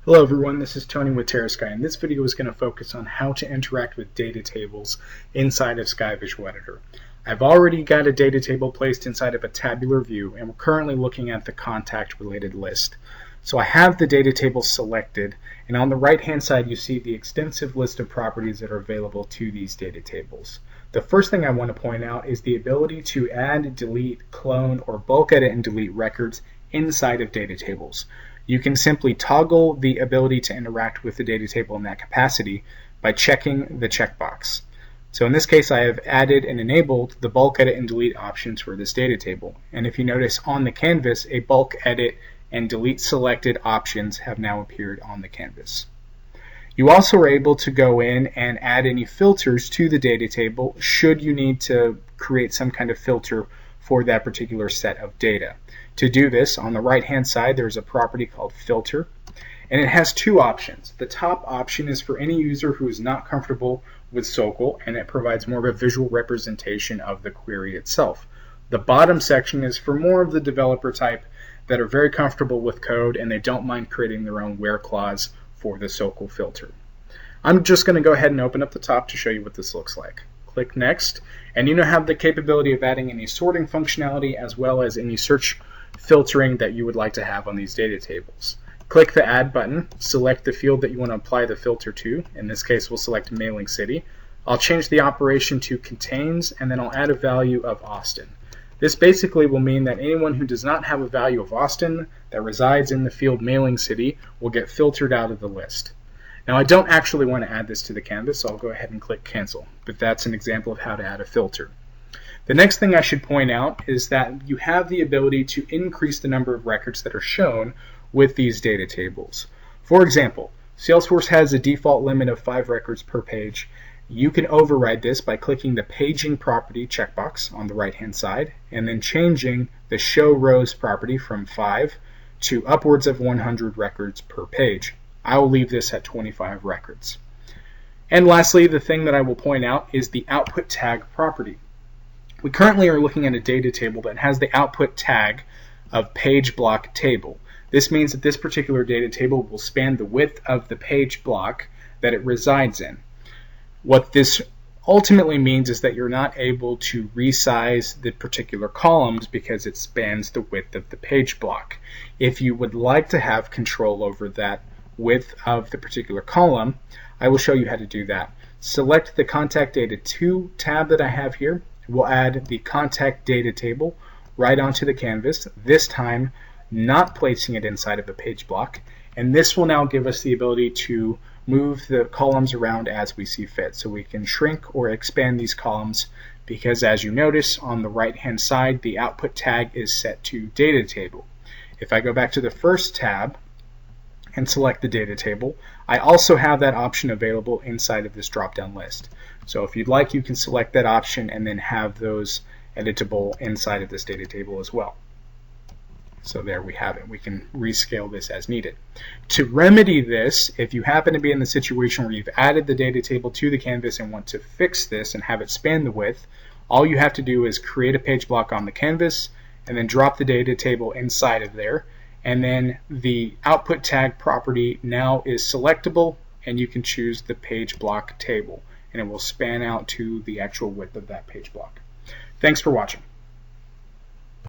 Hello everyone, this is Tony with TerraSky, and this video is going to focus on how to interact with data tables inside of SkyVisualEditor. I've already got a data table placed inside of a tabular view, and we're currently looking at the contact related list. So I have the data table selected, and on the right hand side you see the extensive list of properties that are available to these data tables. The first thing I want to point out is the ability to add, delete, clone, or bulk edit and delete records inside of data tables. You can simply toggle the ability to interact with the data table in that capacity by checking the checkbox. So in this case I have added and enabled the bulk edit and delete options for this data table. And if you notice on the canvas, a bulk edit and delete selected options have now appeared on the canvas. You also are able to go in and add any filters to the data table should you need to create some kind of filter for that particular set of data. To do this, on the right hand side there's a property called filter, and it has two options. The top option is for any user who is not comfortable with SOQL, and it provides more of a visual representation of the query itself. The bottom section is for more of the developer type that are very comfortable with code and they don't mind creating their own where clause for the SOQL filter. I'm just going to go ahead and open up the top to show you what this looks like. Click Next, and you now have the capability of adding any sorting functionality as well as any search filtering that you would like to have on these data tables. Click the Add button, select the field that you want to apply the filter to. In this case we'll select Mailing City. I'll change the operation to Contains, and then I'll add a value of Austin. This basically will mean that anyone who does not have a value of Austin that resides in the field Mailing City will get filtered out of the list. Now I don't actually want to add this to the canvas, so I'll go ahead and click Cancel, but that's an example of how to add a filter. The next thing I should point out is that you have the ability to increase the number of records that are shown with these data tables. For example, Salesforce has a default limit of 5 records per page. You can override this by clicking the Paging Property checkbox on the right hand side and then changing the Show Rows property from 5 to upwards of 100 records per page. I will leave this at 25 records. And lastly, the thing that I will point out is the Output Tag property. We currently are looking at a data table that has the output tag of page block table. This means that this particular data table will span the width of the page block that it resides in. What this ultimately means is that you're not able to resize the particular columns because it spans the width of the page block. If you would like to have control over that width of the particular column, I will show you how to do that. Select the Contact Data 2 tab that I have here. We'll add the contact data table right onto the canvas, this time not placing it inside of a page block, and this will now give us the ability to move the columns around as we see fit. So we can shrink or expand these columns because, as you notice on the right hand side, the output tag is set to data table. If I go back to the first tab and select the data table, I also have that option available inside of this drop-down list. So if you'd like, you can select that option and then have those editable inside of this data table as well. So there we have it. We can rescale this as needed. To remedy this, if you happen to be in the situation where you've added the data table to the canvas and want to fix this and have it span the width, all you have to do is create a page block on the canvas and then drop the data table inside of there. And then the output tag property now is selectable, and you can choose the page block table, and it will span out to the actual width of that page block. Thanks for watching.